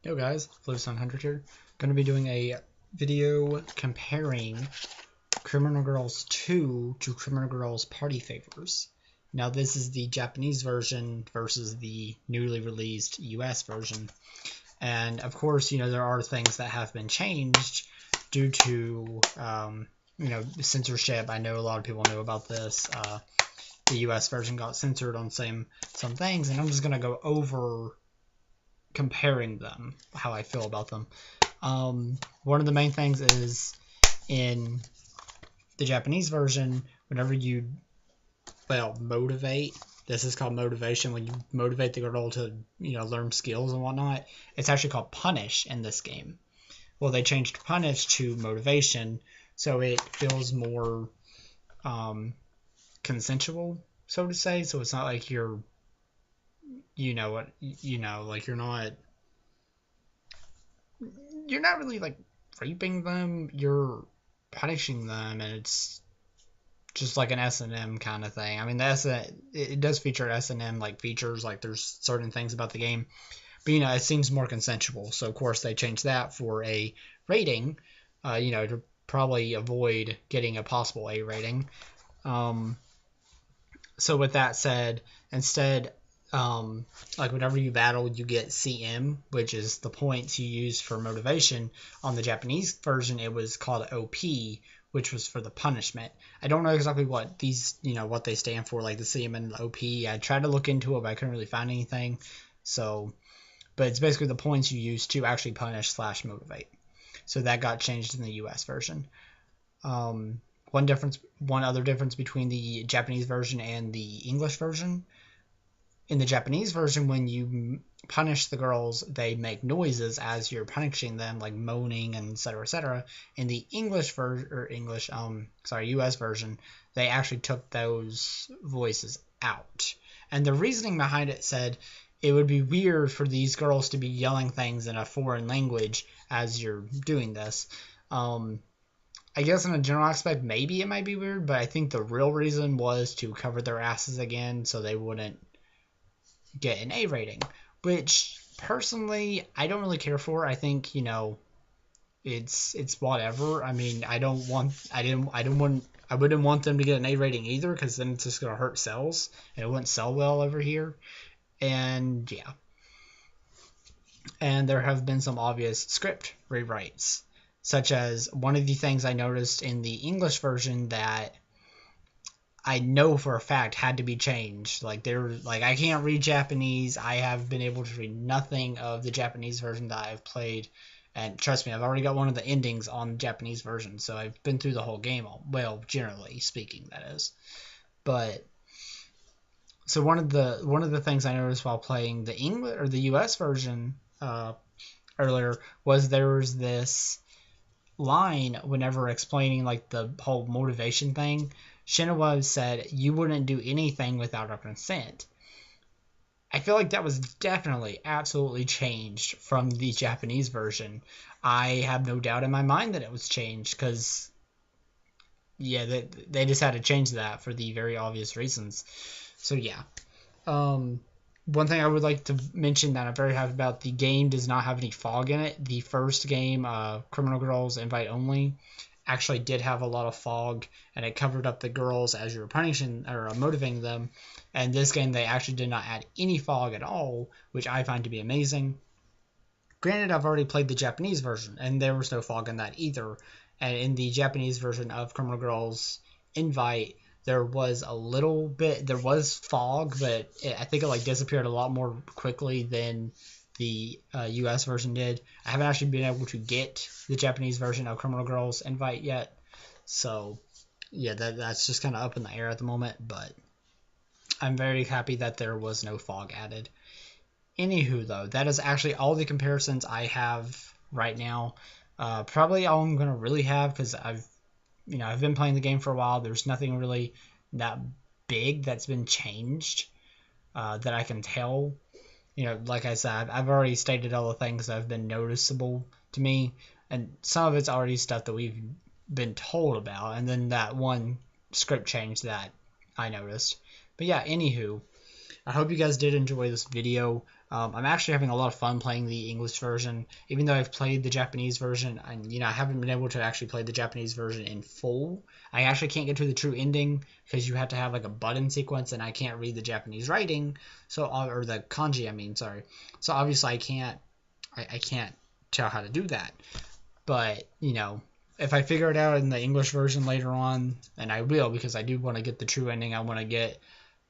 Yo guys, Floopes 100 here. Going to be doing a video comparing Criminal Girls 2 to Criminal Girls Party Favors. Now this is the Japanese version versus the newly released US version. And of course, there are things that have been changed due to, censorship. I know a lot of people know about this. The US version got censored on some things, and I'm just going to go over comparing them, how I feel about them. One of the main things is in the Japanese version, whenever you, motivate, this is called motivation, when you motivate the girl to, learn skills and whatnot, it's actually called punish in this game. Well, they changed punish to motivation, so it feels more consensual, so to say, so it's not like you're like you're not really like raping them, you're punishing them, and it's just like an S&M kind of thing. I mean, it does feature S&M like features, like there's certain things about the game, but it seems more consensual. So of course they changed that for a rating, to probably avoid getting a possible A rating. So with that said, instead, like whenever you battle, you get CM, which is the points you use for motivation. On the Japanese version, it was called OP, which was for the punishment. I don't know exactly what these, what they stand for, like the CM and the OP. I tried to look into it, but I couldn't really find anything. So, but it's basically the points you use to actually punish / motivate. So that got changed in the US version. One other difference between the Japanese version and the English version. In the Japanese version, when you punish the girls, they make noises as you're punishing them, like moaning and etc., etc. In the US version, they actually took those voices out. And the reasoning behind it said it would be weird for these girls to be yelling things in a foreign language as you're doing this. I guess in a general aspect, maybe it might be weird, but I think the real reason was to cover their asses again so they wouldn't get an A rating, which personally I don't really care for. I think it's whatever. I mean, I wouldn't want them to get an A rating either, because then it's just gonna hurt sales and it wouldn't sell well over here. And yeah, and there have been some obvious script rewrites, such as one of the things I noticed in the English version that I know for a fact had to be changed. I can't read Japanese. I have been able to read nothing of the Japanese version that I've played. And trust me, I've already got one of the endings on the Japanese version, so I've been through the whole game. Well, generally speaking, that is. But so one of the things I noticed while playing the English or the US version earlier was there was this line whenever explaining like the whole motivation thing. Shinowa said you wouldn't do anything without our consent. I feel like that was definitely absolutely changed from the Japanese version. I have no doubt in my mind that it was changed, because they just had to change that for the very obvious reasons. So yeah. One thing I would like to mention that I'm very happy about, the game does not have any fog in it. The first game, Criminal Girls Invite Only, actually did have a lot of fog, and it covered up the girls as you were punishing or motivating them. And this game, they actually did not add any fog at all, which I find to be amazing. Granted, I've already played the Japanese version, and there was no fog in that either. And in the Japanese version of Criminal Girls Invite, there was fog, but I think it disappeared a lot more quickly than the US version did. I haven't actually been able to get the Japanese version of Criminal Girls Invite yet, so yeah, that's just kind of up in the air at the moment, but I'm very happy that there was no fog added. Anywho, though, that is actually all the comparisons I have right now. Probably all I'm going to really have, because I've been playing the game for a while. There's nothing really that big that's been changed that I can tell. Like I said, I've already stated all the things that have been noticeable to me, and some of it's already stuff that we've been told about, and then that one script change that I noticed. But yeah, anywho, I hope you guys did enjoy this video. I'm actually having a lot of fun playing the English version, even though I've played the Japanese version. And I haven't been able to actually play the Japanese version in full. I actually can't get to the true ending because you have to have like a button sequence, and I can't read the Japanese writing, or the kanji. I mean, sorry. So obviously I can't tell how to do that. But if I figure it out in the English version later on, and I will, because I do want to get the true ending. I want to get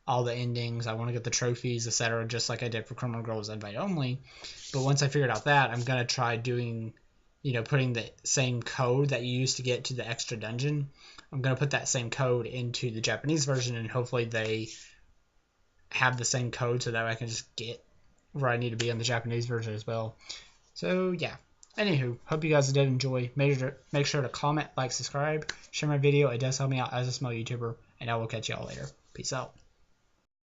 all the endings. I want to get the trophies, etc., just like I did for Criminal Girls Invite Only. But once I figured out that, I'm going to try doing, putting the same code that you used to get to the extra dungeon. I'm going to put that same code into the Japanese version, and hopefully they have the same code so that I can just get where I need to be on the Japanese version as well. So, yeah. Anywho, hope you guys did enjoy. Make sure to comment, like, subscribe, share my video. It does help me out as a small YouTuber, and I will catch y'all later. Peace out.